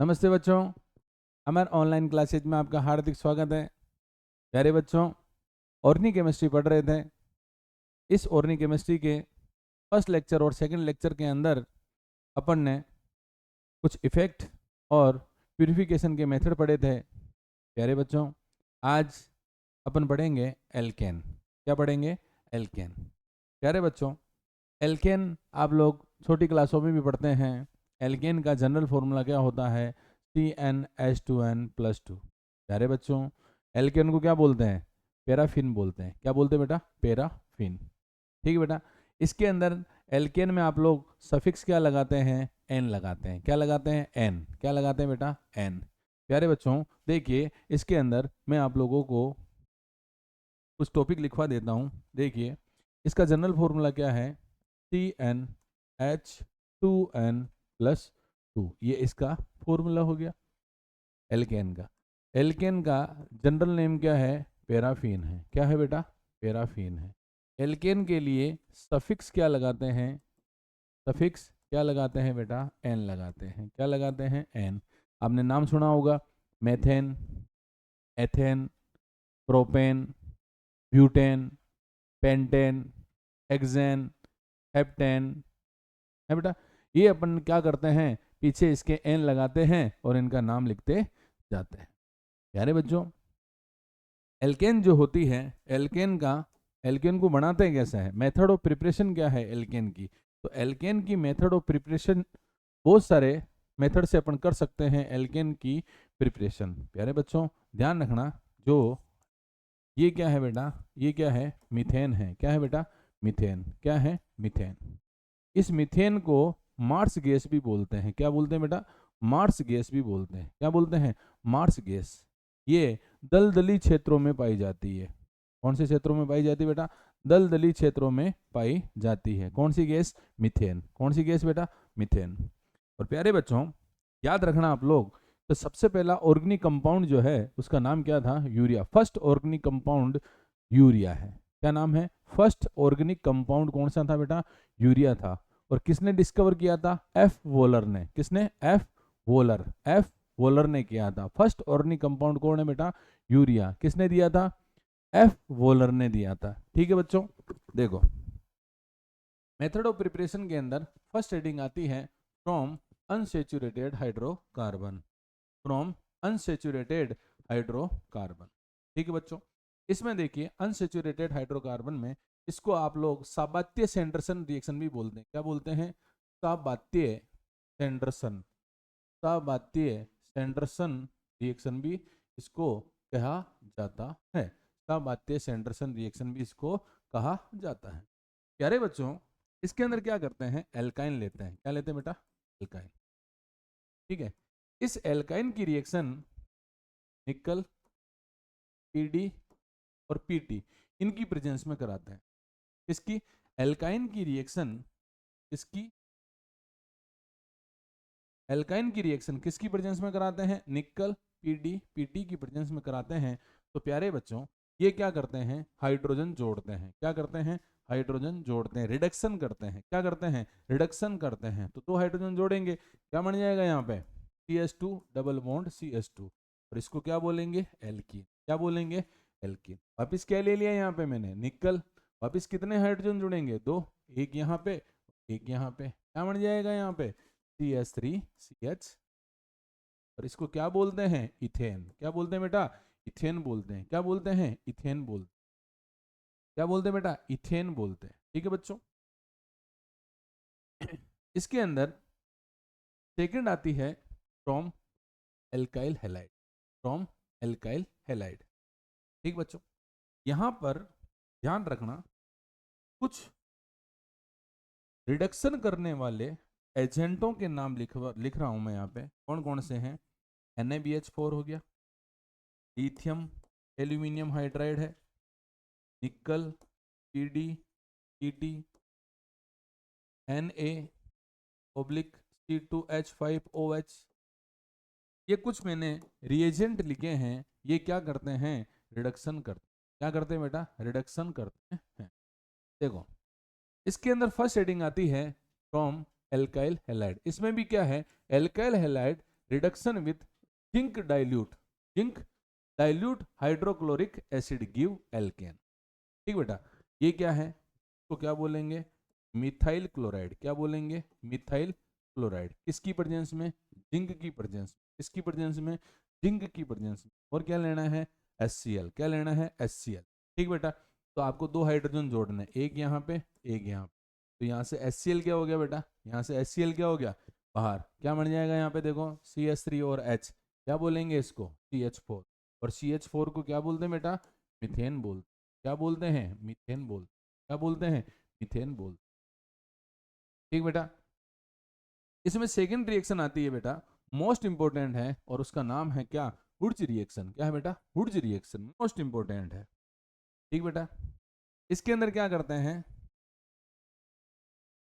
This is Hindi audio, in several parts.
नमस्ते बच्चों, हमारे ऑनलाइन क्लासेज में आपका हार्दिक स्वागत है। प्यारे बच्चों, ऑर्गेनिक केमिस्ट्री पढ़ रहे थे। इस ऑर्गेनिक केमिस्ट्री के फर्स्ट लेक्चर और सेकंड लेक्चर के अंदर अपन ने कुछ इफेक्ट और प्यूरिफिकेशन के मेथड पढ़े थे। प्यारे बच्चों, आज अपन पढ़ेंगे एल्केन। क्या पढ़ेंगे? एल्केन। प्यारे बच्चों, एल्केन आप लोग छोटी क्लासों में भी पढ़ते हैं। एल्केन का जनरल फॉर्मूला क्या होता है? CnH2n+2। प्यारे बच्चों, एल्केन को क्या बोलते हैं? पैराफिन बोलते हैं। क्या बोलते हैं बेटा? पैराफिन। ठीक है बेटा। इसके अंदर एल्केन में आप लोग सफिक्स क्या लगाते हैं? एन लगाते हैं। क्या लगाते हैं? एन। क्या लगाते हैं बेटा? एन। प्यारे बच्चों, देखिए इसके अंदर मैं आप लोगों को कुछ टॉपिक लिखवा देता हूँ। देखिए इसका जनरल फॉर्मूला क्या है? CnH2n+2। ये इसका फॉर्मूला हो गया एल्केन का। एल्केन का जनरल नेम क्या है? पैराफिन है। क्या है बेटा? पैराफिन है। एल्केन के लिए सफिक्स क्या लगाते हैं? सफिक्स क्या लगाते हैं बेटा? एन लगाते हैं। क्या लगाते हैं? एन। आपने नाम सुना होगा, methane, ethane, propane, butane, pentane, hexane, heptane है बेटा। ये अपन क्या करते हैं? पीछे इसके एन लगाते हैं और इनका नाम लिखते जाते हैं। प्यारे बच्चों, एल्केन जो होती है, एल्केन को बनाते हैं कैसे है? मेथड ऑफ प्रिपरेशन क्या है एल्केन की? तो एल्केन की मेथड ऑफ प्रिपरेशन बहुत सारे मेथड से अपन कर सकते हैं एल्केन की प्रिपरेशन। प्यारे बच्चों, ध्यान रखना, जो ये क्या है बेटा? ये क्या है? मीथेन है। क्या है बेटा? मीथेन। क्या है? मीथेन। इस मीथेन को मार्स गैस भी बोलते हैं। क्या बोलते हैं बेटा? मार्स गैस भी बोलते हैं। क्या बोलते हैं? Marsh gas. ये दलदली क्षेत्रों में पाई जाती है। कौन से क्षेत्रों में पाई जाती है बेटा? दलदली क्षेत्रों में पाई जाती है। कौन सी गैस? मीथेन। कौन सी गैस बेटा? मीथेन। और प्यारे बच्चों, याद रखना आप लोग, तो सबसे पहला ऑर्गेनिक कंपाउंड जो है उसका नाम क्या था? Urea. First organic compound urea है। क्या नाम है? फर्स्ट ऑर्गेनिक कंपाउंड कौन सा था बेटा? यूरिया था। और किसने डिस्कवर किया था? एफ वोलर ने। किसने? F volar. एफ वोलर ने किया था। फर्स्ट ऑर्गेनिक कंपाउंड कौन है बेटा? यूरिया। किसने दिया था? एफ वोलर ने दिया था। ठीक है बच्चों, देखो मेथड ऑफ प्रिपरेशन के अंदर फर्स्ट हेडिंग आती है from unsaturated hydrocarbon. From unsaturated hydrocarbon. ठीक है बच्चों, इसमें देखिए अनसेचुरेटेड हाइड्रोकार्बन में इसको आप लोग साबात्य सेंडरसन रिएक्शन भी बोलते हैं। क्या बोलते हैं? साबात्य सेंडरसन। साबात्य सेंडरसन रिएक्शन भी इसको कहा जाता है। साबात्य सेंडरसन रिएक्शन भी इसको कहा जाता है। प्यारे बच्चों, इसके अंदर क्या करते हैं? एल्काइन लेते हैं। क्या लेते हैं बेटा? एल्काइन। ठीक है। इस एल्काइन की रिएक्शन निकल, पीडी और पीटी इनकी प्रेजेंस में कराते हैं। इसकी एल्काइन की रिएक्शन, इसकी एल्काइन की रिएक्शन किसकी प्रेजेंस में कराते हैं? निकल, पीडी, पीटी की प्रेजेंस में कराते हैं। तो प्यारे बच्चों, ये क्या करते हैं? हाइड्रोजन जोड़ते हैं। क्या करते हैं? हाइड्रोजन जोड़ते हैं, रिडक्शन करते हैं। क्या करते हैं? रिडक्शन करते हैं। तो दो हाइड्रोजन जोड़ेंगे, क्या बन जाएगा यहाँ पे? CH2 double bond CH2। और इसको क्या बोलेंगे? एल्कीन। क्या बोलेंगे? एल्कीन। वापिस क्या ले लिया यहाँ पे मैंने? निकल। वापिस कितने हाइड्रोजन जुड़ेंगे? दो। एक यहाँ पे, एक यहाँ पे। क्या बन जाएगा यहाँ पे? CH3CH। और इसको क्या बोलते हैं? इथेन। क्या बोलते हैं बेटा? इथेन बोलते हैं। क्या बोलते हैं? इथेन बोलते। क्या बोलते हैं बेटा? इथेन बोलते हैं। ठीक है बच्चों, इसके अंदर सेकंड आती है from alkyl halide. From alkyl halide. ठीक बच्चों, यहां पर ध्यान रखना, कुछ रिडक्शन करने वाले एजेंटों के नाम लिख रहा हूं मैं यहाँ पे। कौन कौन से हैं? NaBH4 हो गया, लिथियम एल्यूमिनियम हाइड्राइड है, निकल, पीडी, पीटी, Na-C2H5OH। ये कुछ मैंने रिएजेंट लिखे हैं। ये क्या करते हैं? रिडक्शन करते। क्या करते हैं बेटा? रिडक्शन करते हैं। देखो इसके अंदर फर्स्ट हेडिंग आती है फ्रॉम एल्काइल हैलाइड। इसमें भी क्या है? Alkyl halide reduction with zinc dilute hydrochloric acid give alkane. ठीक बेटा, ये क्या है, तो क्या बोलेंगे, मिथाइल क्लोराइड। क्या बोलेंगे, मिथाइल क्लोराइड। किसकी प्रेजेंस में, जिंक की प्रेजेंस। किसकी प्रेजेंस में, जिंक की प्रेजेंस में। और क्या लेना है, HCl। क्या लेना है, HCl। ठीक बेटा, तो आपको दो हाइड्रोजन जोड़ने, एक यहाँ पे एक यहाँ पे। तो यहाँ से HCl क्या हो गया बेटा, यहाँ से HCl क्या हो गया बाहर, क्या बन जाएगा यहाँ पे देखो CH3 और H, क्या बोलेंगे इसको, CH4। और CH4 को क्या बोलते हैं बेटा, मिथेन बोलते। क्या बोलते हैं, मिथेन बोल। क्या बोलते हैं, मिथेन बोल। ठीक बेटा, इसमें सेकेंड रिएक्शन आती है बेटा, मोस्ट इंपोर्टेंट है, और उसका नाम है क्या, वुड्स रिएक्शन। क्या है बेटा, वुड्स रिएक्शन मोस्ट इंपोर्टेंट है। ठीक बेटा, इसके अंदर क्या करते हैं,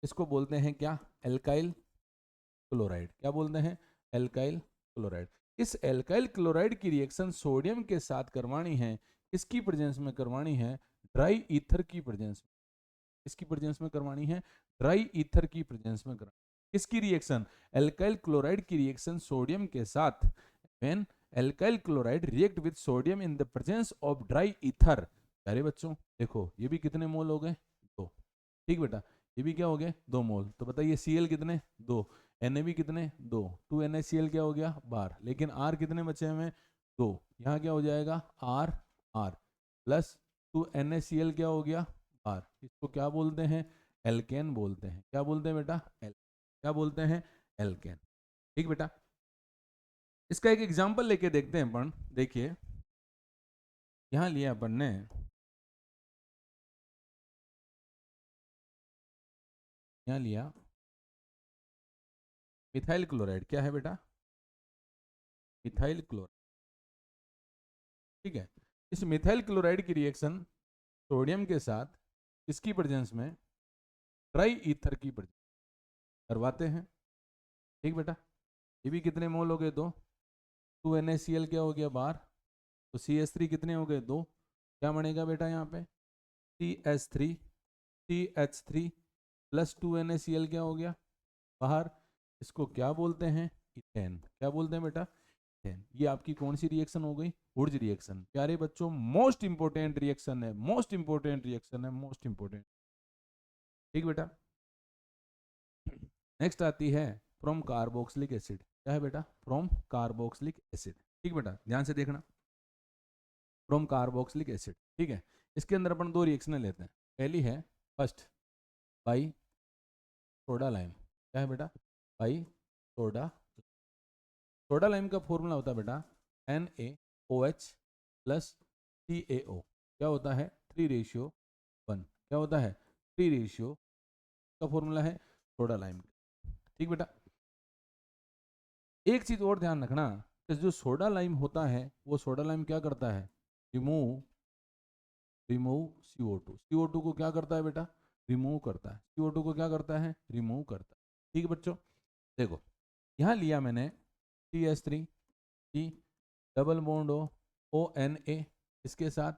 इसको बोलते हैं क्या, एल्काइल क्लोराइड। क्या बोलते हैं, एल्काइल क्लोराइड। इस एल्काइल क्लोराइड की रिएक्शन सोडियम के साथ करवानी है, किसकी प्रेजेंस में करवानी है, ड्राई ईथर की प्रेजेंस में। किसकी प्रेजेंस में करवानी है, ड्राई ईथर की प्रेजेंस में करवानी। किसकी रिएक्शन, एल्काइल क्लोराइड की रिएक्शन सोडियम के साथ। When alkyl chloride react with sodium in the presence of dry ether. अरे बच्चों देखो, ये भी कितने मोल हो गए, 2। ठीक बेटा, ये भी क्या हो गए, 2 मोल। तो बताइए Cl कितने, 2। Na कितने, 2। 2NaCl क्या हो गया बाहर, लेकिन R कितने बचे हमें, 2। यहाँ क्या हो जाएगा, R प्लस 2NaCl क्या हो गया बाहर। इसको क्या बोलते हैं, एल्केन बोलते हैं। क्या बोलते हैं बेटा, क्या बोलते हैं, एल्केन। ठीक बेटा, इसका एक एग्जाम्पल लेके देखते हैं अपन। देखिए यहाँ लिया अपन ने, यहाँ लिया मिथाइल क्लोराइड। क्या है बेटा, मिथाइल क्लोराइड। ठीक है, इस मिथाइल क्लोराइड की रिएक्शन सोडियम के साथ किसकी प्रेजेंस में, ड्राई ईथर की प्रेजेंस करवाते हैं। ठीक बेटा, ये भी कितने मोल हो गए, 2। 2NaCl क्या हो गया बाहर, तो CH3 कितने हो गए, 2। क्या बनेगा बेटा यहाँ पे, CH3 प्लस 2NaCl क्या हो गया बाहर। इसको क्या बोलते हैं, इथेन। क्या बोलते हैं बेटा, इथेन। ये आपकी कौन सी रिएक्शन हो गई, वुड्स रिएक्शन। प्यारे बच्चों मोस्ट इंपोर्टेंट रिएक्शन है, मोस्ट इंपोर्टेंट रिएक्शन है, मोस्ट इंपोर्टेंट। ठीक बेटा, नेक्स्ट आती है फ्रॉम कार्बोक्सिलिक एसिड। क्या है बेटा, फ्रॉम कार्बोक्सिलिक एसिड। ठीक बेटा, ध्यान से देखना, फ्रॉम कार्बोक्सिलिक एसिड। ठीक है, इसके अंदर अपन 2 रिएक्शनें लेते हैं। पहली है फर्स्ट बाई सोडा लाइम। क्या है बेटा, बाई सोडा। सोडा लाइम का फॉर्मूला होता है बेटा NaOH प्लस CaO। क्या होता है, 3:1। क्या होता है, 3 का फॉर्मूला है सोडा लाइम। ठीक बेटा, एक चीज और ध्यान रखना कि जो सोडा लाइम होता है, वो सोडा लाइम क्या करता है, रिमूव CO2। CO2 को क्या करता है बेटा, रिमूव करता है। CO2 को क्या करता है, रिमूव करता है। ठीक है बच्चों, देखो यहाँ लिया मैंने CH3 डबल बॉन्ड ONA, इसके साथ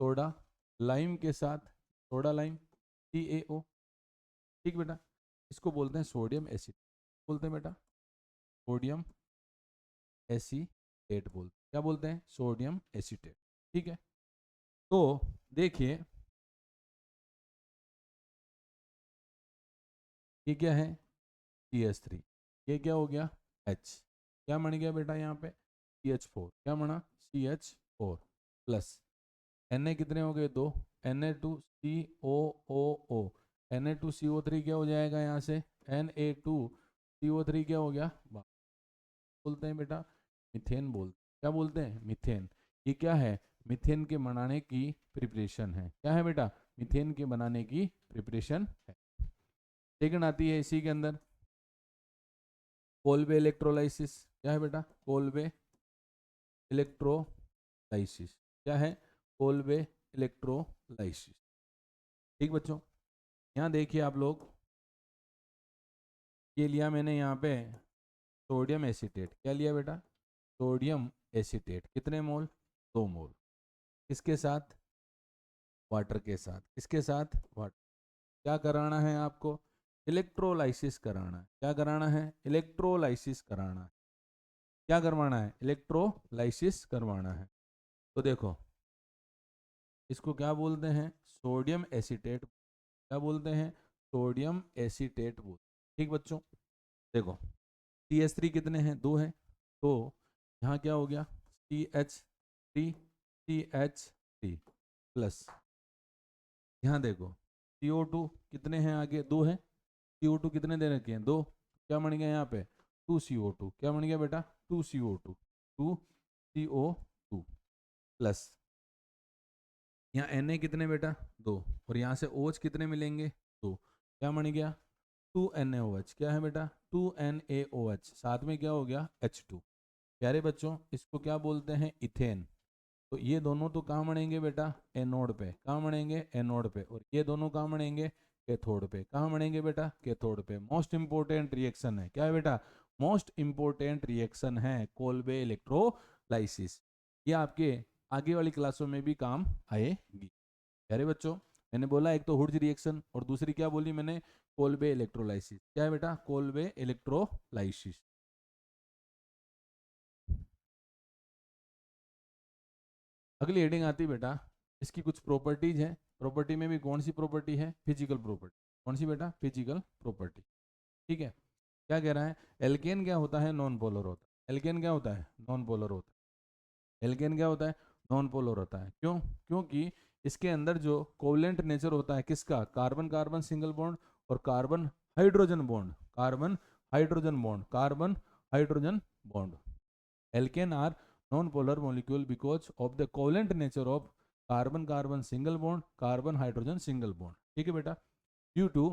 सोडा लाइम के साथ सोडा लाइम CaO। ठीक बेटा, इसको बोलते हैं सोडियम एसिड। बोलते हैं बेटा सोडियम एसीटेट बोलते हैं। क्या बोलते हैं, सोडियम एसीटेट। ठीक है, तो देखिए ये क्या है, CH3। ये क्या हो गया, H। क्या बन गया बेटा यहाँ पे, CH4। क्या बना, CH4 प्लस Na कितने हो गए, 2। Na2COOO। Na2CO3 क्या हो जाएगा यहाँ से, Na2CO3 क्या हो गया, बोलते हैं बेटा मिथेन बोलते। क्या बोलते हैं, मिथेन। ये क्या है, मिथेन के बनाने की प्रिपरेशन है। क्या है बेटा, मिथेन के बनाने की प्रिपरेशन है। सेकंड आती है इसी के अंदर कोलबे इलेक्ट्रोलाइसिस। क्या है बेटा, कोलबे इलेक्ट्रोलाइसिस। क्या है, कोलबे इलेक्ट्रोलाइसिस। ठीक बच्चों, यहाँ देखिए आप लोग, ये लिया मैंने यहाँ पे सोडियम एसीटेट। क्या लिया बेटा, सोडियम एसीटेट। कितने मोल, 2 मोल। किसके साथ, वाटर के साथ। किसके साथ, वाटर। क्या कराना है आपको, इलेक्ट्रोलाइसिस कराना है। क्या कराना है, इलेक्ट्रोलाइसिस कराना है। क्या करवाना है, इलेक्ट्रोलाइसिस करवाना है। तो देखो इसको क्या बोलते हैं, सोडियम एसीटेट। क्या बोलते हैं, सोडियम एसीटेट बोलते हैं। ठीक बच्चों, देखो CH3 कितने हैं, 2 हैं, तो यहाँ क्या हो गया CH3 प्लस, यहाँ देखो CO2 कितने हैं, आगे 2 हैं, CO2 कितने दे रखे हैं, 2, क्या बन गया यहाँ पे 2CO2, क्या बन गया बेटा 2CO2, 2CO2 प्लस यहाँ Na कितने बेटा 2, और यहाँ से OH कितने मिलेंगे 2, क्या बन गया 2NaOH, क्या है बेटा 2NaOH, साथ में क्या हो गया H2। प्यारे बच्चों इसको क्या बोलते हैं, इथेन। तो ये दोनों तो कहाँ बनेंगे बेटा, एनोड पे, कहाँ बनेंगे एनोड पे, और ये दोनों कहाँ बनेंगे कैथोड पे, कहाँ बनेंगे बेटा कैथोड पे। मोस्ट इंपोर्टेंट रिएक्शन है, क्या है बेटा मोस्ट इंपोर्टेंट रिएक्शन है कोल्बे इलेक्ट्रोलाइसिस। ये आपके आगे वाली क्लासों में भी काम आएगी। प्यारे बच्चों मैंने बोला एक तो हुड्स रिएक्शन और दूसरी क्या बोली मैंने, कोल्बे इलेक्ट्रोलाइसिस। क्या है बेटा कोल्बे इलेक्ट्रोलाइसिस। अगली हेडिंग आती बेटा, इसकी कुछ प्रॉपर्टीज है। प्रॉपर्टी में भी कौन सी प्रॉपर्टी है, फिजिकल प्रॉपर्टी। कौन सी बेटा, फिजिकल प्रॉपर्टी। ठीक है, क्या कह रहा है, एल्केन क्या होता है, नॉन पोलर होता है। एल्केन क्या होता है, नॉन पोलर होता है। एल्केन क्या होता है, नॉन पोलर होता है। क्यों, क्योंकि इसके अंदर जो कोवलेंट नेचर होता है किसका, कार्बन कार्बन सिंगल बॉन्ड और carbon hydrogen bond, carbon hydrogen bond, carbon hydrogen bond. Alkane are non-polar molecule because of the covalent nature of carbon-carbon single bond, carbon-hydrogen single bond. ठीक है बेटा, due to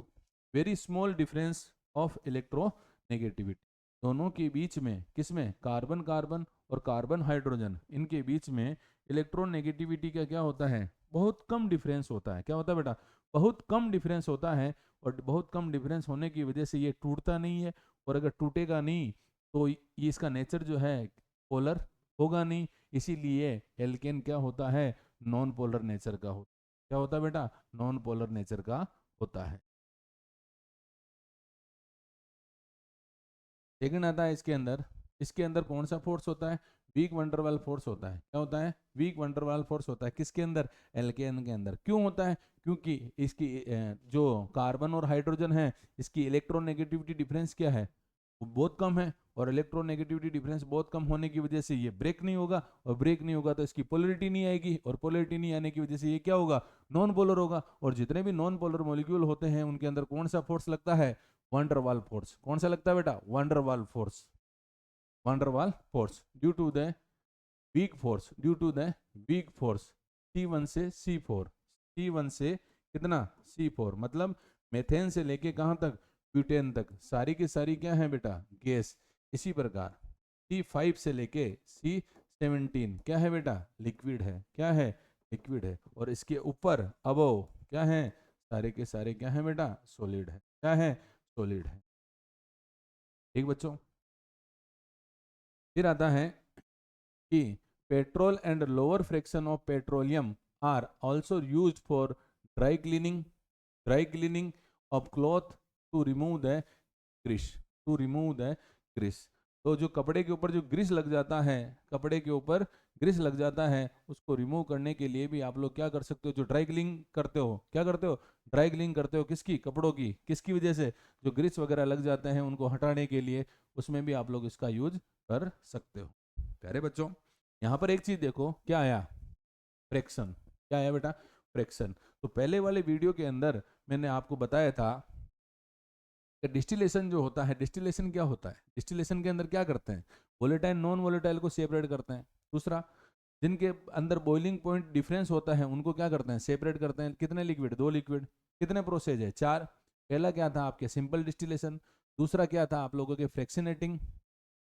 very small difference of electronegativity, दोनों के बीच में किसमें, कार्बन कार्बन और कार्बन हाइड्रोजन, इनके बीच में इलेक्ट्रोनेगेटिविटी का क्या होता है, बहुत कम डिफरेंस होता है। क्या होता है बेटा, बहुत कम डिफरेंस होता है, और बहुत कम डिफरेंस होने की वजह से ये टूटता नहीं है, और अगर टूटेगा नहीं तो ये इसका नेचर जो है पोलर होगा नहीं, इसीलिए एल्केन क्या होता है, नॉन पोलर नेचर का होता है। क्या होता है बेटा, नॉन पोलर नेचर का होता है। सेकंड आता है इसके अंदर कौन सा फोर्स होता है, वीक वंडरवाल फोर्स होता है। क्या होता है, वीक वंडरवाल फोर्स होता है किसके अंदर, एल्केन के अंदर। क्यों होता है, क्योंकि इसकी जो कार्बन और हाइड्रोजन है इसकी इलेक्ट्रोनेगेटिविटी डिफरेंस क्या है, वो बहुत कम है, और इलेक्ट्रोनेगेटिविटी डिफरेंस बहुत कम होने की वजह से ये ब्रेक नहीं होगा, और ब्रेक नहीं होगा तो इसकी पोलरिटी नहीं आएगी, और पोलरिटी नहीं आने की वजह से ये क्या होगा, नॉन पोलर होगा। और जितने भी नॉन पोलर मॉलिक्यूल होते हैं उनके अंदर कौन सा फोर्स लगता है, वंडरवाल फोर्स। कौन सा लगता है बेटा, van der Waals force, van der Waals force due to the weak force, due to the weak force C1 से C4, C1 से कितना C4, मतलब मेथेन से लेके कहाँ तक, ब्यूटेन तक, सारी की सारी क्या है बेटा, गैस। इसी प्रकार C5 से लेके C17 क्या है बेटा, लिक्विड है। क्या है, लिक्विड है। और इसके ऊपर अबव क्या है, सारे के सारे क्या है बेटा, सॉलिड है। क्या है, सॉलिड है। ठीक बच्चों, फिर आता है कि petrol and lower fraction of petroleum are also used for dry cleaning, dry cleaning of cloth to remove the grease, to remove the grease. तो जो कपड़े के ऊपर जो ग्रीस लग जाता है, कपड़े के ऊपर ग्रीस लग जाता है, उसको रिमूव करने के लिए भी आप लोग क्या कर सकते हो, जो ड्राई क्लीनिंग करते हो, क्या करते हो, ड्राई क्लीनिंग करते हो किसकी, कपड़ों की, किसकी वजह से, जो ग्रीस वगैरह लग जाते हैं उनको हटाने के लिए, उसमें भी आप लोग इसका यूज कर सकते हो। प्यारे बच्चों यहाँ पर एक चीज देखो क्या आया, फ्रैक्शन। क्या आया बेटा, फ्रैक्शन। तो पहले वाले वीडियो के अंदर मैंने आपको बताया था कि डिस्टिलेशन जो होता है, डिस्टिलेशन क्या होता है, डिस्टिलेशन के अंदर क्या करते हैं, वोलेटाइल नॉन वोलेटाइल को सेपरेट करते हैं। दूसरा, जिनके अंदर बॉइलिंग पॉइंट डिफरेंस होता है उनको क्या करते हैं, सेपरेट करते हैं। कितने लिक्विड, 2 लिक्विड, कितने प्रोसेस है, 4। पहला क्या था आपके सिंपल डिस्टिलेशन, दूसरा क्या था आप लोगों के fractionating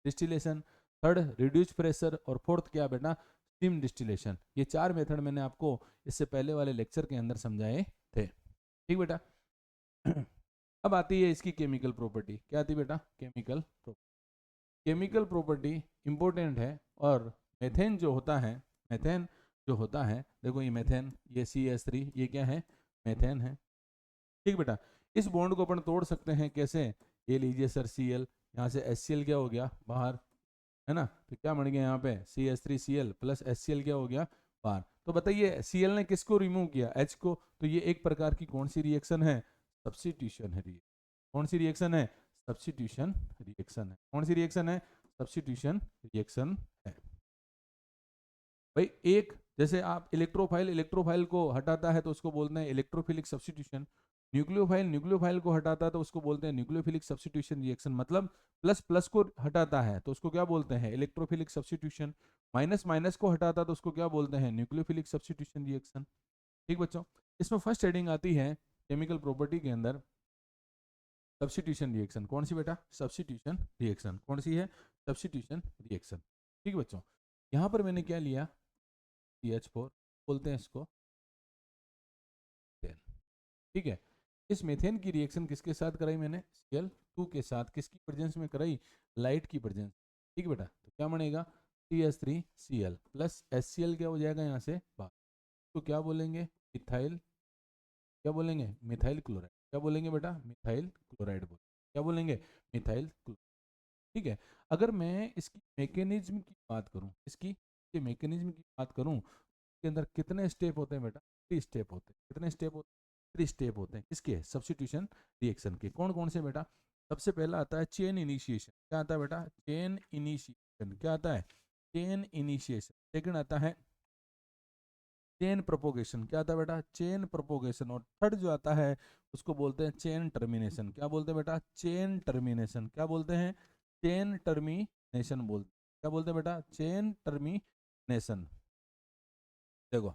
distillation, third reduce pressure, और फोर्थ क्या बेटा, स्टीम डिस्टिलेशन। ये 4 मेथड मैंने आपको इससे पहले वाले लेक्चर के अंदर समझाए थे। ठीक बेटा अब आती है इसकी केमिकल प्रॉपर्टी। क्या आती है बेटा, chemical property. Chemical property important है। और मेथेन जो होता है, मेथेन जो होता है, देखो ये मेथेन, ये CH3, ये क्या है, मेथेन है। ठीक बेटा, इस बॉन्ड को अपन तोड़ सकते हैं कैसे, ये लीजिए सर Cl, यहाँ से HCl क्या हो गया बाहर, है ना। तो क्या बन गया यहाँ पे CH3Cl प्लस HCl क्या हो गया बाहर। तो बताइए Cl ने किसको रिमूव किया, H को। तो ये एक प्रकार की कौन सी रिएक्शन है, सब्स्टिट्यूशन है। कौन सी रिएक्शन है, सब्स्टिट्यूशन रिएक्शन है। कौन सी रिएक्शन है, सब्स्टिट्यूशन रिएक्शन है। भाई एक जैसे आप इलेक्ट्रोफाइल को हटाता है तो उसको बोलते हैं इलेक्ट्रोफिलिक सब्स्टिट्यूशन। न्यूक्लियोफाइल को हटाता है तो उसको बोलते हैं न्यूक्लियोफिलिक सब्स्टिट्यूशन रिएक्शन। मतलब प्लस प्लस को हटाता है तो उसको क्या बोलते हैं, इलेक्ट्रोफिलिक सब्स्टिट्यूशन। माइनस माइनस को हटाता है तो उसको क्या बोलते हैं, न्यूक्लियोफिलिक सब्स्टिट्यूशन रिएक्शन। ठीक बच्चों, इसमें फर्स्ट हेडिंग आती है केमिकल प्रॉपर्टी के अंदर सब्स्टिट्यूशन रिएक्शन। कौन सी बेटा, सब्स्टिट्यूशन रिएक्शन। कौन सी है, सब्स्टिट्यूशन रिएक्शन। ठीक बच्चों, यहाँ पर मैंने क्या लिया, CH4 बोलते हैं इसको, ठीक है। इस मेथेन की रिएक्शन किसके साथ कराई मैंने, Cl2 के साथ। किसकी प्रेजेंस में कराई, लाइट की प्रेजेंस। ठीक है बेटा, तो क्या बनेगा CH3Cl प्लस HCl क्या हो जाएगा यहाँ से बाहर। तो क्या बोलेंगे, मिथाइल, क्या बोलेंगे, मिथाइल क्लोराइड। क्या बोलेंगे बेटा, मिथाइल क्लोराइड बोल, क्या बोलेंगे, मिथाइल क्लोराइड। ठीक है। अगर मैं इसकी मैकेनिज्म की बात करूं, इसके मैकेनिज्म की बात करूं, के अंदर कितने स्टेप होते हैं बेटा, 3 स्टेप होते हैं। कितने स्टेप होते हैं, 3 स्टेप होते हैं। किसके, सब्स्टिट्यूशन रिएक्शन के। कौन कौन से बेटा, सबसे पहला आता है चेन इनिशिएशन। क्या आता है बेटा, चेन इनिशिएशन। क्या आता है, चेन इनिशिएशन। सेकंड आता है चेन प्रोपोगेशन। क्या आता है बेटा, चेन प्रोपोगेशन। और थर्ड जो आता है उसको बोलते हैं चेन टर्मिनेशन। क्या बोलते हैं बेटा, चेन टर्मिनेशन। क्या बोलते हैं, चेन टर्मिनेशन बोलते हैं। क्या बोलते हैं बेटा, चेन टर्मिनेशन। देखो,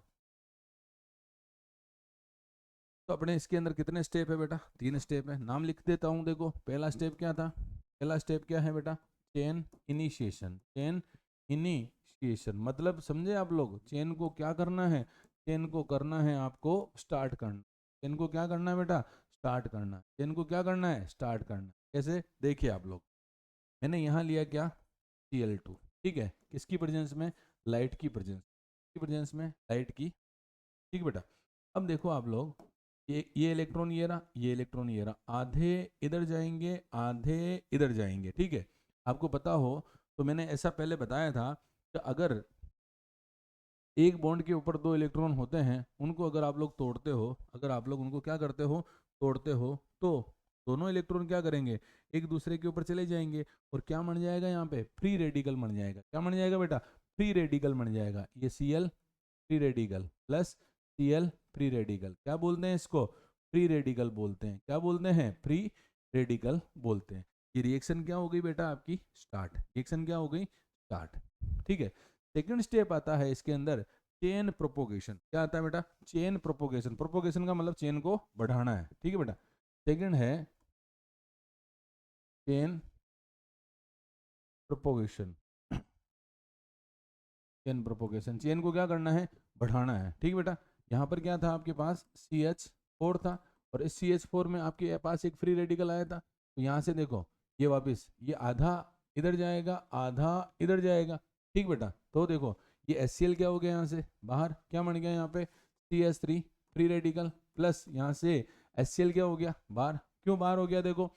तो अपने इसके अंदर कितने स्टेप है बेटा, 3 स्टेप है। नाम लिख देता हूं। देखो, पहला स्टेप क्या था, पहला स्टेप क्या है बेटा, चेन इनिशिएशन। चेन इनिशिएशन मतलब समझे आप लोग, चेन को क्या करना है, चेन को करना है आपको स्टार्ट करना। चेन को क्या करना है बेटा, स्टार्ट करना। चेन को क्या करना है, स्टार्ट करना। कैसे, देखिए आप लोग, मैंने यहाँ लिया क्या, Cl2। ठीक है, किसकी प्रेजेंस में, लाइट की प्रेजेंस, की प्रेजेंस में लाइट की। ठीक बेटा, अब देखो आप लोग, ये इलेक्ट्रॉन ये रहा, ये इलेक्ट्रॉन ये रहा, आधे इधर जाएंगे, आधे इधर जाएंगे। ठीक है, आपको पता हो तो मैंने ऐसा पहले बताया था कि अगर एक बॉन्ड के ऊपर 2 इलेक्ट्रॉन होते हैं, उनको अगर आप लोग तोड़ते हो, अगर आप लोग उनको क्या करते हो, तोड़ते हो, तो दोनों इलेक्ट्रॉन क्या करेंगे, एक दूसरे के ऊपर चले जाएंगे। और क्या बन जाएगा यहाँ पे, फ्री रेडिकल बन जाएगा। क्या बन जाएगा बेटा, फ्री रेडिकल बन जाएगा। ये Cl free radical plus Cl free radical. क्या बोलते हैं इसको, फ्री रेडिकल बोलते हैं। क्या बोलते हैं, फ्री रेडिकल बोलते हैं। ये रिएक्शन क्या हो गई बेटा आपकी, स्टार्ट। रिएक्शन क्या हो गई, स्टार्ट। ठीक है। सेकंड स्टेप आता है इसके अंदर चेन प्रोपोगेशन। क्या आता है बेटा, चेन प्रोपोगेशन। प्रोपोगेशन का मतलब चेन को बढ़ाना है। ठीक है बेटा, सेकंड है chain propagation. Chain propagation, chain को क्या करना है, बढ़ाना है। ठीक बेटा, यहाँ पर क्या था आपके पास, CH4 था, और इस CH4 में आपके पास एक फ्री रेडिकल आया था। तो यहाँ से देखो, ये वापस ये आधा इधर जाएगा, आधा इधर जाएगा। ठीक बेटा, तो देखो ये HCl क्या हो गया, यहाँ से बाहर क्या बन गया, यहाँ पे CH3 फ्री रेडिकल प्लस यहाँ से HCl क्या हो गया बाहर। क्यों बाहर हो गया, देखो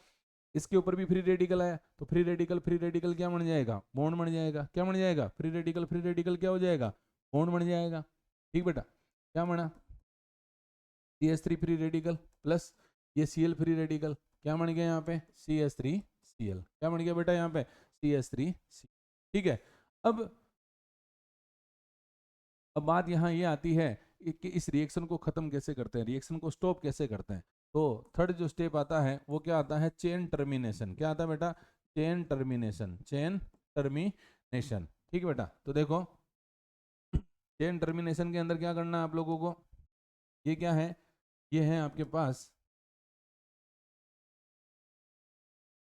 इसके ऊपर भी फ्री रेडिकल आया, तो फ्री रेडिकल क्या बन जाएगा, बॉन्ड बन जाएगा। क्या बन जाएगा, फ्री रेडिकल क्या हो जाएगा, बॉन्ड बन जाएगा। ठीक बेटा, क्या बना, CH3 फ्री रेडिकल प्लस ये Cl फ्री रेडिकल। क्या बन गया यहाँ पे, CH3Cl। क्या बन गया बेटा यहाँ पे, CH3Cl। ठीक है। अब अब बात यहाँ ये आती है कि इस रिएक्शन को खत्म कैसे करते हैं, रिएक्शन को स्टॉप कैसे करते हैं। तो थर्ड जो स्टेप आता है वो क्या आता है, चेन टर्मिनेशन। क्या आता है बेटा, चेन टर्मिनेशन। Chain termination. ठीक है बेटा, तो देखो चेन टर्मिनेशन के अंदर क्या करना है आप लोगों को, ये क्या है, ये है आपके पास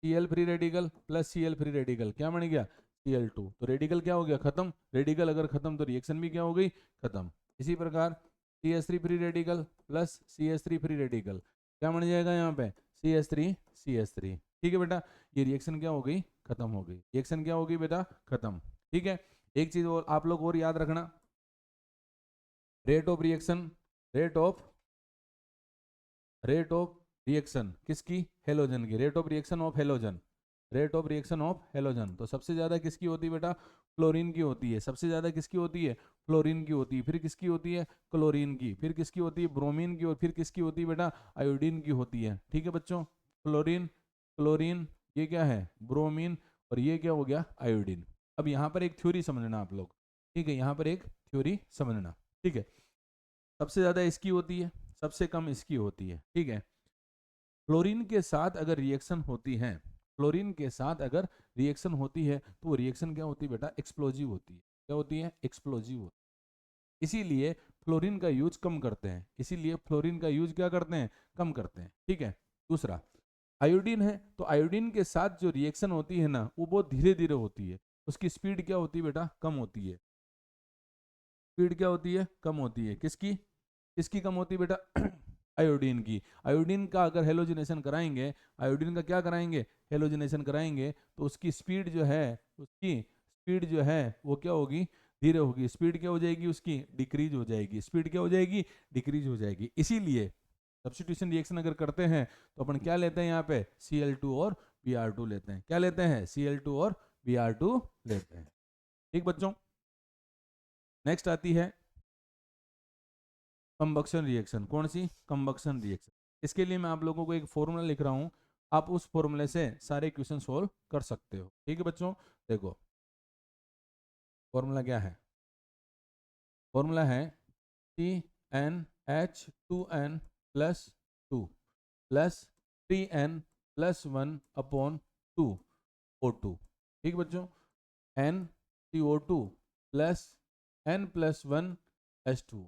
Cl free radical plus Cl free radical. क्या बन गया, Cl2। तो रेडिकल क्या हो गया, खत्म। रेडिकल अगर खत्म तो रिएक्शन भी क्या हो गई, खत्म। इसी प्रकार CH3 free radical plus CH3 free radical. क्या बन जाएगा यहाँ पे, CH3। ठीक है बेटा, ये रिएक्शन क्या हो गई, खत्म हो गई। रिएक्शन क्या हो गई बेटा, खत्म। ठीक है। एक चीज और आप लोग और याद रखना, rate of reaction, rate of rate of reaction किसकी, हेलोजन की। Rate of reaction of halogen. Rate of reaction of halogen. तो सबसे ज़्यादा किसकी होती है बेटा? फ्लोरीन की होती है। सबसे ज़्यादा किसकी होती है? फ्लोरीन की होती है। फिर किसकी होती है? क्लोरीन की। फिर किसकी होती है? ब्रोमीन की। और फिर किसकी होती है बेटा? आयोडीन की होती है। ठीक है बच्चों, फ्लोरीन, क्लोरीन, ये क्या है? ब्रोमीन, और ये क्या हो गया? आयोडीन। अब यहाँ पर एक थ्योरी समझना आप लोग, ठीक है, यहाँ पर एक थ्योरी समझना, ठीक है। सबसे ज़्यादा इसकी होती है, सबसे कम इसकी होती है, ठीक है। फ्लोरीन के साथ अगर रिएक्शन होती है, फ्लोरीन के साथ अगर रिएक्शन होती है तो वो रिएक्शन क्या होती है बेटा? एक्सप्लोजिव होती है। क्या होती है? एक्सप्लोजिव होती है। इसीलिए फ्लोरीन का यूज कम करते हैं, इसीलिए फ्लोरीन का यूज क्या करते हैं? कम करते हैं, ठीक है। दूसरा आयोडीन है, तो आयोडीन के साथ जो रिएक्शन होती है ना, वो बहुत धीरे धीरे होती है। उसकी स्पीड क्या होती है बेटा? कम होती है। स्पीड क्या होती है? कम होती है। किसकी? किसकी कम होती है बेटा? आयोडीन की। आयोडीन का अगर हेलोजिनेशन कराएंगे, आयोडीन का क्या कराएंगे? हेलोजिनेशन कराएंगे, तो उसकी स्पीड जो है, उसकी स्पीड जो है वो क्या होगी? धीरे होगी। स्पीड क्या हो जाएगी? उसकी डिक्रीज हो जाएगी। स्पीड क्या हो जाएगी? डिक्रीज हो जाएगी। इसीलिए सब्स्टिट्यूशन रिएक्शन अगर करते हैं तो अपन क्या लेते हैं यहाँ पे? Cl2 और Br2 लेते हैं। क्या लेते हैं? Cl2 और Br2 लेते हैं। ठीक बच्चों, नेक्स्ट आती है कंबक्शन रिएक्शन। कौन सी? Combustion reaction. इसके लिए मैं आप लोगों को एक फॉर्मूला लिख रहा हूं, आप उस फॉर्मूले से सारे क्वेश्चन सोल्व कर सकते हो। ठीक है बच्चों, देखो फॉर्मूला क्या है? फॉर्मूला है CnH2n plus 2 plus 3n+1/2 O2। ठीक बच्चों, NCO2 प्लस n+1 H2।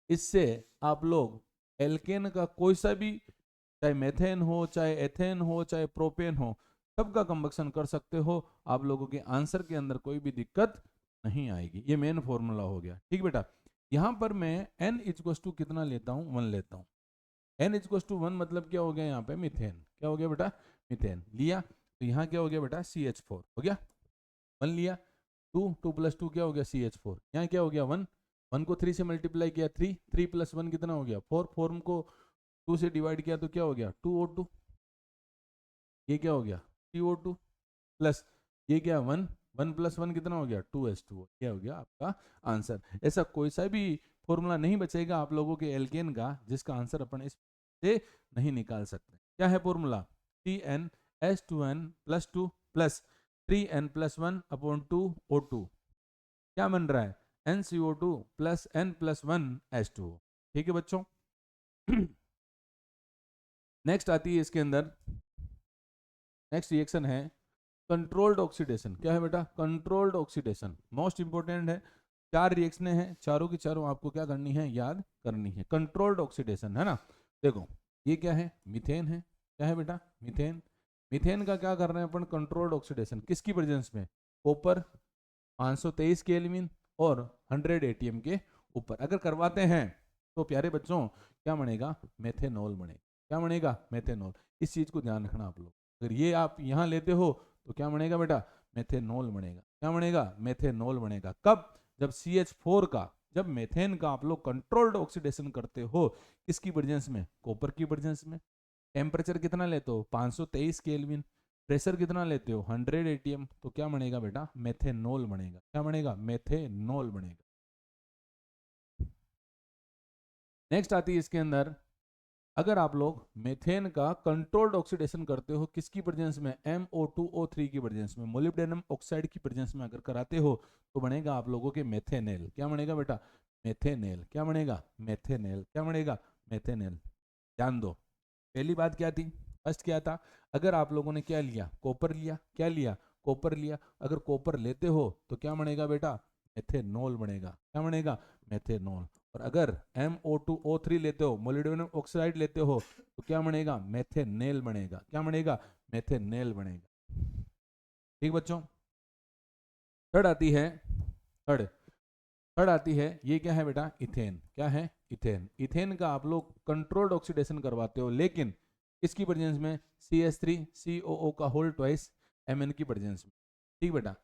इससे आप लोग एल्केन का कोई सा भी, चाहे मेथेन हो, चाहे एथेन हो, चाहे प्रोपेन हो, सबका कंबक्शन कर सकते हो। आप लोगों के आंसर के अंदर कोई भी दिक्कत नहीं आएगी। ये मेन फॉर्मूला हो गया, ठीक बेटा। यहाँ पर मैं n इक्वल्स टू कितना लेता हूँ? 1 लेता हूँ। n इक्वल्स टू 1 मतलब क्या हो गया? यहाँ पे मीथेन। क्या हो गया बेटा? मीथेन लिया, तो यहाँ क्या हो गया बेटा? CH4 हो गया। 1 लिया, 2 प्लस 2 क्या हो गया? CH4। यहाँ क्या हो गया? 1, 1 को 3 से मल्टीप्लाई किया, 3 प्लस 1 कितना हो गया? 4, 4 को 2 से डिवाइड किया तो क्या हो गया? 2O2। ये क्या हो गया? CO2 प्लस ये क्या? 1, 1 प्लस 1 कितना हो गया? 2H2। क्या हो गया आपका आंसर? ऐसा कोई सा भी फॉर्मूला नहीं बचेगा आप लोगों के एल्केन का जिसका आंसर अपन इस से नहीं निकाल सकते। क्या है फॉर्मूला? CnH2n+2 plus 3n+1/2O2। क्या बन रहा है? NCO2 plus n+1H2। ठीक है बच्चों। नेक्स्ट आती है इसके अंदर, नेक्स्ट रिएक्शन है कंट्रोल्ड ऑक्सीडेशन। क्या है बेटा? कंट्रोल्ड ऑक्सीडेशन मोस्ट इंपोर्टेंट है। 4 रिएक्शनें हैं, चारों की चारों आपको क्या करनी है? याद करनी है। कंट्रोल्ड ऑक्सीडेशन है ना। देखो ये क्या है? मीथेन है। क्या है बेटा? मीथेन। मीथेन का क्या कर रहे हैं अपन? Controlled oxidation. किसकी प्रेजेंस में? कॉपर 523 केल्विन और 100 ATM के ऊपर अगर करवाते हैं तो प्यारे बच्चों क्या बनेगा? मेथेनॉल बनेगा। क्या बनेगा? मेथेनॉल। इस चीज को ध्यान रखना आप लोग। अगर ये आप यहाँ लेते हो तो क्या बनेगा बेटा? मेथेनॉल बनेगा। क्या बनेगा? मेथेनॉल बनेगा। कब? जब CH4 का, जब मेथेन का आप लोग कंट्रोल्ड ऑक्सीडेशन करते हो, किसकी प्रेजेंस में? कॉपर की प्रेजेंस में। टेम्परेचर कितना लेते हो? 523 केल्विन। प्रेशर कितना लेते हो? 100 ATM। तो क्या बनेगा बेटा? मेथेनॉल बनेगा। क्या बनेगा? मेथेनॉल बनेगा। नेक्स्ट आती है इसके अंदर, अगर आप लोग मेथेन का कंट्रोल्ड ऑक्सीडेशन करते हो किसकी प्रेजेंस में? MO2O3 की प्रेजेंस में, मोलिब्डेनम ऑक्साइड की प्रेजेंस में अगर कराते हो तो बनेगा आप लोगों के मेथेनेल। क्या बनेगा बेटा? मेथेनेल। क्या बनेगा? मेथेनेल। क्या बनेगा? मेथेनेल। ध्यान दो, पहली बात क्या थी? फर्स्ट क्या था? अगर आप लोगों ने क्या लिया? कॉपर लिया। क्या लिया? कॉपर लिया। अगर कॉपर लेते हो तो क्या बनेगा बेटा? मेथेनॉल बनेगा। क्या बनेगा? मेथेनॉल। और अगर MO2O3 लेते हो, मोलिब्डेनम ऑक्साइड लेते हो, तो क्या बनेगा? मेथेनेल बनेगा। क्या बनेगा? मेथेनेल बनेगा। ठीक बच्चों, थर्ड आती है, थर्ड थर्ड आती है, ये क्या है बेटा? इथेन। क्या है? इथेन। इथेन का आप लोग कंट्रोल्ड ऑक्सीडेशन करवाते हो, लेकिन किसकी प्रेजेंस में? CH3COO का होल ट्वाइस Mn की प्रेजेंस में। ठीक बेटा,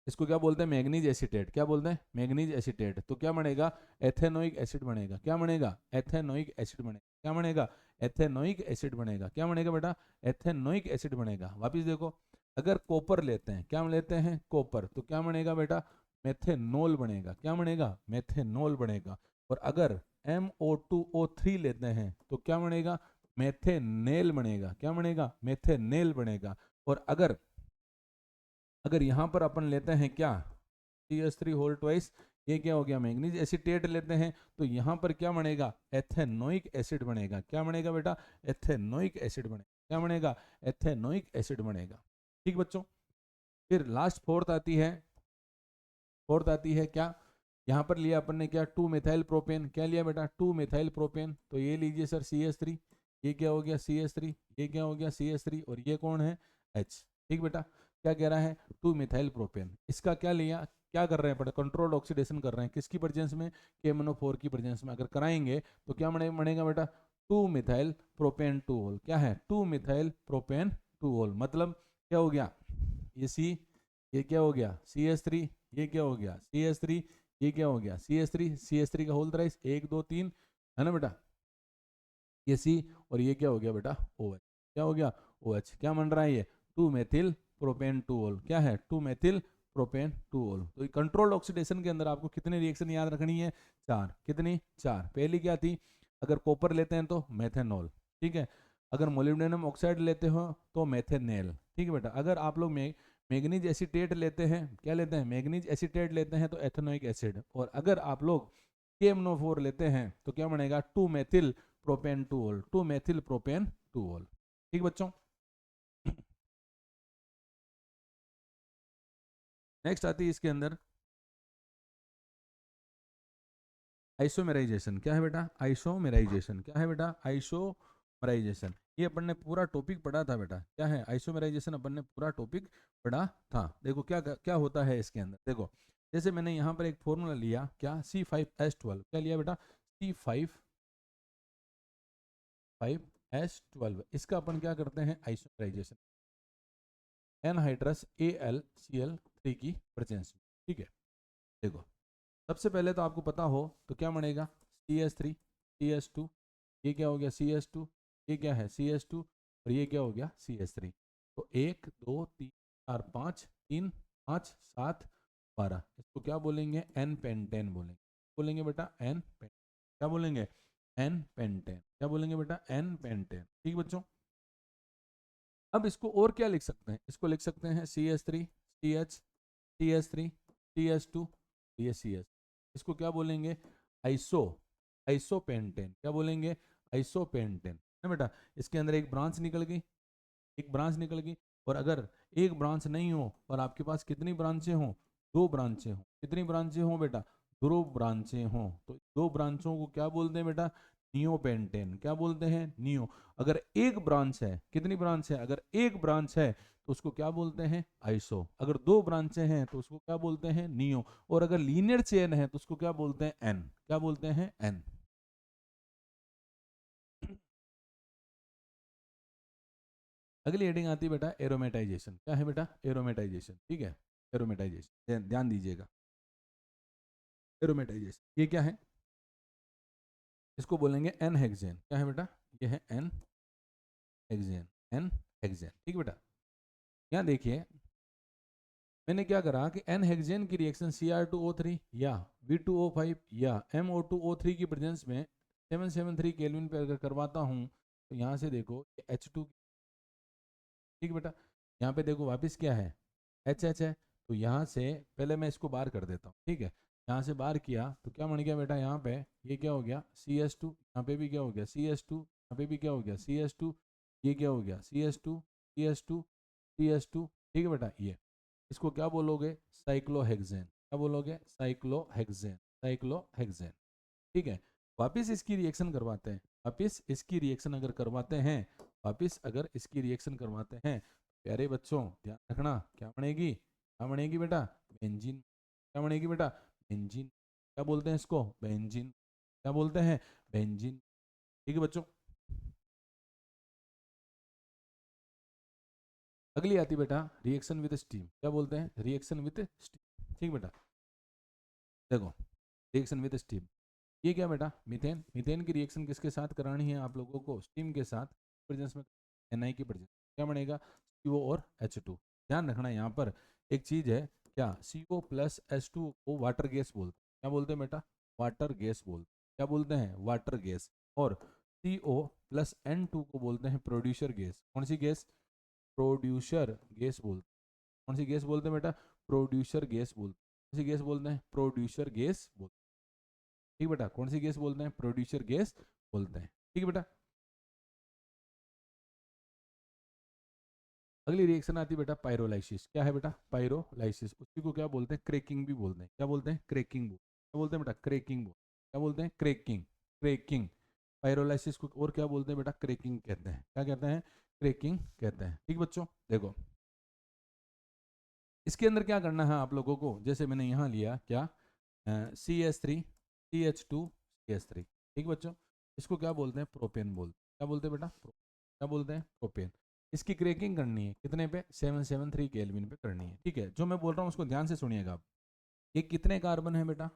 इसको क्या बोलते हैं? Manganese acetate. क्या बोलते हैं? Manganese acetate. तो क्या बनेगा? एथेनोइक एसिड बनेगा। क्या बनेगा? एथेनोइक एसिड बनेगा। क्या बनेगा? एथेनोइक एसिड बनेगा। क्या बनेगा बेटा? एथेनोइक एसिड बनेगा। वापिस देखो, अगर कॉपर लेते हैं, क्या लेते हैं? कॉपर, तो क्या बनेगा बेटा? मेथेनॉल बनेगा। क्या बनेगा? मेथेनॉल बनेगा। और अगर MO2O3 लेते हैं तो क्या बनेगा? मेथेनेल बनेगा। क्या बनेगा? मेथेनेल बनेगा। और अगर अगर यहां पर अपन लेते हैं क्या? CH3 होल ट्वाइस, ये क्या हो गया? मैग्नीज एसीटेट लेते हैं, तो यहां पर क्या बनेगा? एथेनोइक एसिड बनेगा। क्या बनेगा बेटा? एथेनोइक एसिड बनेगा। क्या बनेगा? एथेनोइक एसिड बनेगा। ठीक बच्चों, फिर लास्ट फोर्थ आती है क्या? यहाँ पर लिया अपन ने क्या? 2 मिथाइल प्रोपेन। क्या लिया बेटा? 2 मिथाइल प्रोपेन। तो ये लीजिए सर CH3, ये क्या हो गया? CH3, ये क्या हो गया? CH3, और ये कौन है? H। ठीक बेटा, क्या कह रहा है? 2 मिथाइल प्रोपेन। इसका क्या लिया? क्या कर रहे हैं? कंट्रोल्ड ऑक्सीडेशन कर रहे हैं। किसकी प्रेजेंस में? KMnO4 की प्रेजेंस में। अगर कराएंगे तो क्या बनेगा बेटा? 2 मिथाइल प्रोपेन 2 होल। क्या है? 2 मिथाइल प्रोपेन 2 होल। मतलब क्या हो गया? ये C, ये क्या हो गया? CH3, ये क्या हो गया? CH3, ये क्या हो गया? CH3 का होल थ्राइस, 1 2 3, है ना बेटा? ये C, और ये क्या हो गया बेटा? OH। क्या हो गया? OH। क्या बन रहा है ये? 2 मेथिल प्रोपेन 2 होल। क्या है? 2 मेथिल प्रोपेन 2 होल। तो कंट्रोल्ड ऑक्सीडेशन के अंदर आपको कितने रिएक्शन याद रखनी है? 4। कितनी? 4। पहली क्या थी? अगर कॉपर लेते हैं तो मेथेनॉल। ठीक है। अगर मोलिब्डेनम ऑक्साइड लेते हो तो मेथेनेल। ठीक है बेटा। अगर आप लोग मैग्नीज एसीटेट लेते हैं, क्या लेते हैं? मैग्नीज एसीटेट लेते हैं तो एथेनोइक एसिड। और अगर आप लोग KMnO4 लेते हैं तो क्या बनेगा? 2 methyl propane 2 ol. 2 methyl propane 2 ol. ठीक बच्चों, नेक्स्ट आती है इसके अंदर आइसोमेराइजेशन। क्या है बेटा? आइसोमेराइजेशन। क्या है बेटा? आइसोमेराइजेशन। ये अपन ने पूरा टॉपिक पढ़ा था बेटा। क्या है? आइसोमेराइजेशन अपन ने पूरा टॉपिक पढ़ा था। देखो क्या क्या होता है इसके अंदर। देखो, जैसे मैंने यहाँ पर एक फॉर्मूला लिया, क्या? C5H12। क्या लिया बेटा? C5H12। इसका अपन क्या करते हैं? आइसोमेराइजेशन, एनहाइड्रस AlCl3 की प्रेजेंस में। ठीक है। देखो, सबसे पहले तो आपको पता हो तो क्या बनेगा? CH3, CH2, ये क्या हो गया? CH2, ये क्या है? CH2, और ये क्या हो गया? CH3। तो 1 2 3 4 5, 3 5 7 12, इसको क्या बोलेंगे? N पेंटेन बोलेंगे। बोलेंगे बेटा N पेंटेन। क्या बोलेंगे? N pentane. क्या बोलेंगे बेटा? N pentane. ठीक बच्चों, अब इसको और क्या लिख सकते हैं? इसको लिख सकते हैं CH3, CH, CH3, CH2, ये CH। इसको क्या बोलेंगे? Iso isopentane. क्या बोलेंगे? आइसोपेंटेन, है बेटा। इसके अंदर एक ब्रांच निकल गई, एक ब्रांच निकल गई। और अगर एक ब्रांच नहीं हो और आपके पास कितनी ब्रांचें हो? 2 ब्रांचें हो। कितनी ब्रांचें हो बेटा? 2 ब्रांचें हो। तो 2 ब्रांचों को क्या बोलते हैं बेटा? नियोपेंटेन। क्या बोलते हैं? नियो। अगर एक ब्रांच है, कितनी ब्रांच है? अगर एक ब्रांच है तो उसको क्या बोलते हैं? आइसो। अगर 2 ब्रांचें हैं तो उसको क्या बोलते हैं? नियो। और अगर लीनियर चेन है तो उसको क्या बोलते हैं? एन। क्या बोलते हैं? एन। अगली हेडिंग आती है बेटा एरोमेटाइजेशन। क्या है बेटा? एरोमेटाइजेशन। ठीक है, एरोमेटाइजेशन ध्यान दीजिएगा। एरोमेटाइजेशन ये क्या है? इसको बोलेंगे एन हेक्सेन। क्या है बेटा? ये है एन हेक्सेन। N hexane. ठीक बेटा, यहाँ देखिए मैंने क्या करा कि एन हेक्सेन की रिएक्शन Cr2O3 या V2O5 या MO2O3 की प्रेजेंस में 773 केल्विन पे अगर करवाता हूँ तो यहाँ से देखो H2। ठीक बेटा, यहाँ पे देखो वापस क्या है? HH है। तो यहाँ से पहले मैं इसको बाहर कर देता हूँ। ठीक है, यहाँ से बाहर किया तो क्या बन गया बेटा? यहाँ पे ये क्या हो गया? CH2। यहाँ पे भी क्या हो गया? CH2। यहाँ पे भी क्या हो गया? CH2। ये क्या हो गया? CH2, CH2, CH2। ठीक है बेटा, ये इसको क्या बोलोगे? साइक्लोहेक्सेन। क्या बोलोगे? साइक्लोहेक्सेन। साइक्लोहेक्सेन। ठीक है, वापिस इसकी रिएक्शन करवाते हैं। वापिस इसकी रिएक्शन अगर करवाते हैं, वापिस अगर इसकी रिएक्शन करवाते हैं, प्यारे बच्चों ध्यान रखना, क्या बनेगी? क्या बनेगी बेटा? बेंजीन। क्या बनेगी बेटा? बेंजीन। क्या बोलते हैं इसको? बेंजीन। क्या बोलते हैं? बेंजीन। ठीक है बच्चों, अगली आती बेटा रिएक्शन विद स्टीम। क्या बोलते हैं? Reaction with steam. ठीक बेटा, देखो रिएक्शन विद स्टीम ये क्या बेटा, मीथेन। मीथेन की रिएक्शन किसके साथ करानी है आप लोगों को, स्टीम के साथ, प्रेजेंस में Na की प्रेजेंस, क्या बनेगा, CO और H2। ध्यान रखना यहाँ पर एक चीज है, क्या CO प्लस H2 को वाटर गैस बोलते हैं, क्या बोलते हैं बेटा, वाटर गैस बोलते हैं, क्या बोलते हैं, वाटर गैस। और CO प्लस N2 को बोलते हैं प्रोड्यूसर गैस। कौन सी गैस, प्रोड्यूसर गैस बोलते हैं। कौन सी गैस बोलते हैं बेटा, प्रोड्यूसर गैस बोलते हैं। कौन सी गैस बोलते हैं, प्रोड्यूसर गैस बोलते हैं। ठीक बेटा, कौन सी गैस बोलते हैं, प्रोड्यूसर गैस बोलते हैं। ठीक है बेटा। अगली रिएक्शन आती है बेटा पायरोलाइसिस। क्या है बेटा, पायरोलाइसिस। उसी को क्या बोलते हैं, क्रेकिंग भी बोलते हैं। क्या बोलते हैं, क्रेकिंग। क्या बोलते हैं बेटा, क्रेकिंग। क्या बोलते हैं, क्रेकिंग, क्रेकिंग। पायरोलाइसिस को और क्या बोलते हैं बेटा, क्रेकिंग कहते हैं। क्या कहते हैं, क्रेकिंग कहते हैं। ठीक बच्चों, देखो इसके अंदर क्या करना है आप लोगों को, जैसे मैंने यहाँ लिया क्या, CS3 CH2 CS3। ठीक बच्चों, इसको क्या बोलते हैं, प्रोपेन बोलते हैं। क्या बोलते हैं बेटा, क्या बोलते हैं, प्रोपेन। इसकी क्रैकिंग करनी है कितने पे, 773 केल्विन पे करनी है। ठीक है, जो मैं बोल रहा हूँ उसको ध्यान से सुनिएगा आप। ये कितने कार्बन है बेटा,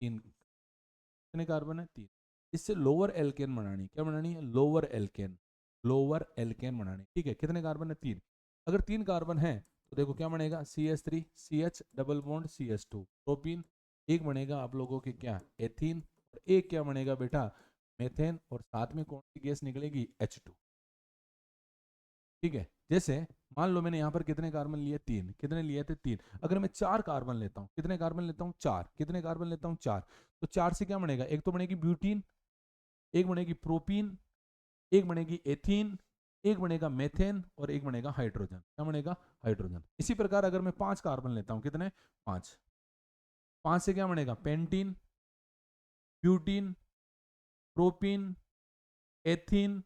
3। कितने कार्बन है, 3। इससे लोअर एल्केन बनानी, क्या बनानी है, लोअर एल्केन, लोअर एल्केन बनानी। ठीक है, कितने कार्बन है, 3। अगर 3 कार्बन है तो देखो क्या बनेगा, CH3 CH double bond CH2 propene. एक बनेगा आप लोगों के क्या, एथीन। और एक क्या बनेगा बेटा, मेथेन। और साथ में कौन सी गैस निकलेगी, H2। ठीक है, जैसे मान लो मैंने यहाँ पर कितने कार्बन लिए, 3। कितने लिए थे, 3। अगर मैं 4 कार्बन लेता हूँ, कितने कार्बन लेता हूँ, 4। कितने कार्बन लेता हूँ, 4। तो 4 से क्या बनेगा, एक तो बनेगी ब्यूटीन, एक बनेगी प्रोपीन, एक बनेगी एथीन, एक बनेगा मेथेन और एक बनेगा हाइड्रोजन। क्या बनेगा, हाइड्रोजन। इसी प्रकार अगर मैं 5 कार्बन लेता हूँ, कितने, 5। 5 से क्या बनेगा, pentene, butene, propene, ethene,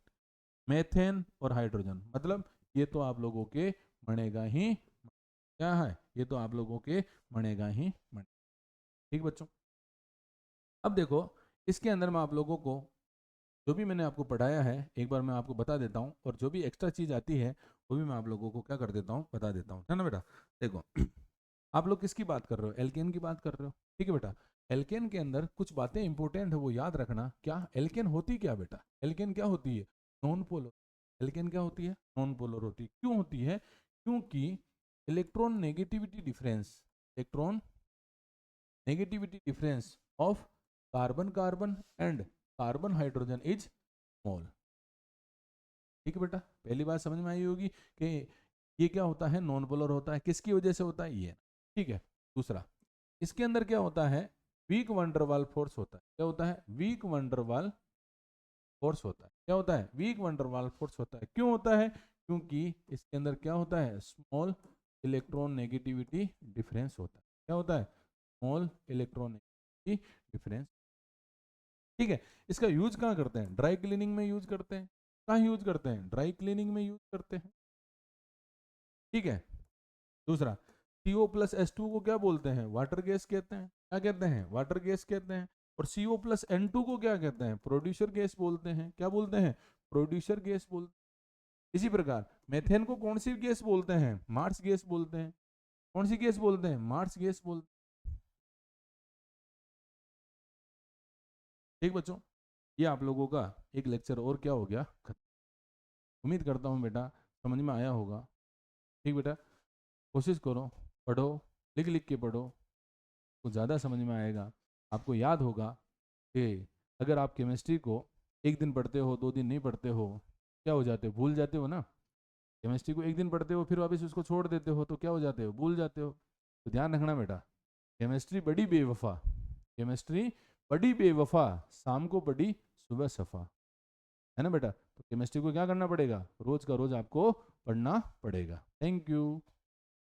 methane और हाइड्रोजन। मतलब ये तो आप लोगों के बनेगा ही, क्या है, ये तो आप लोगों के बनेगा ही बनेगा। ठीक बच्चों, अब देखो इसके अंदर मैं आप लोगों को जो भी मैंने आपको पढ़ाया है एक बार मैं आपको बता देता हूँ, और जो भी एक्स्ट्रा चीज आती है वो भी मैं आप लोगों को क्या कर देता हूँ, बता देता हूँ, है ना बेटा। देखो आप लोग किसकी बात कर रहे हो, एल्केन की बात कर रहे हो। ठीक है बेटा, एल्केन के अंदर कुछ बातें इंपॉर्टेंट है वो याद रखना। क्या एल्केन होती क्या बेटा, एल्केन क्या होती है, नॉन पोलर। एल्केन क्या होती है, नॉन पोलर होती है। क्यों होती है, क्योंकि electron negativity difference, electron negativity difference of carbon carbon and carbon hydrogen is small. ठीक है बेटा, पहली बात समझ में आई होगी कि ये क्या होता है, नॉन पोलर होता है। किसकी वजह से होता है, ये। ठीक है, दूसरा इसके अंदर क्या होता है, वीक वंडरवाल फोर्स होता है। क्या होता है, वीक वंडरवाल फोर्स होता है। क्या होता है, वीक वंडरवाल फोर्स होता है। क्यों होता है, क्योंकि इसके अंदर क्या होता है, स्मॉल इलेक्ट्रॉन नेगेटिविटी डिफरेंस होता है। क्या होता है, स्मॉल इलेक्ट्रॉन नेगेटिविटी डिफरेंस। ठीक है, इसका यूज कहाँ करते हैं, ड्राई क्लीनिंग में यूज करते हैं। कहाँ यूज करते हैं, ड्राई क्लीनिंग में यूज करते हैं। ठीक है, दूसरा CO प्लस H2 को क्या बोलते हैं, वाटर गैस कहते हैं। क्या कहते हैं, वाटर गैस कहते हैं। और CO प्लस N2 को क्या कहते हैं, प्रोड्यूसर गैस बोलते हैं। क्या बोलते हैं, प्रोड्यूसर गैस बोलते हैं। इसी प्रकार मेथेन को कौन सी गैस बोलते हैं, मार्स गैस बोलते हैं। कौन सी गैस बोलते हैं, मार्स गैस बोलते हैं। ठीक बच्चों, ये आप लोगों का एक लेक्चर और क्या हो गया खत्म। उम्मीद करता हूँ बेटा समझ में आया होगा। ठीक बेटा, कोशिश करो, पढ़ो, लिख लिख के पढ़ो, कुछ ज़्यादा समझ में आएगा। आपको याद होगा कि अगर आप केमिस्ट्री को एक दिन पढ़ते हो, 2 दिन नहीं पढ़ते हो, क्या हो जाते हो, भूल जाते हो ना। केमिस्ट्री को एक दिन पढ़ते हो फिर वापस उसको छोड़ देते हो तो क्या हो जाते हो, भूल जाते हो। तो ध्यान रखना बेटा, केमिस्ट्री बड़ी बेवफा, केमिस्ट्री बड़ी बेवफा, शाम को बड़ी सुबह सफा, है ना बेटा। तो केमिस्ट्री को क्या करना पड़ेगा, रोज का रोज आपको पढ़ना पड़ेगा। Thank you.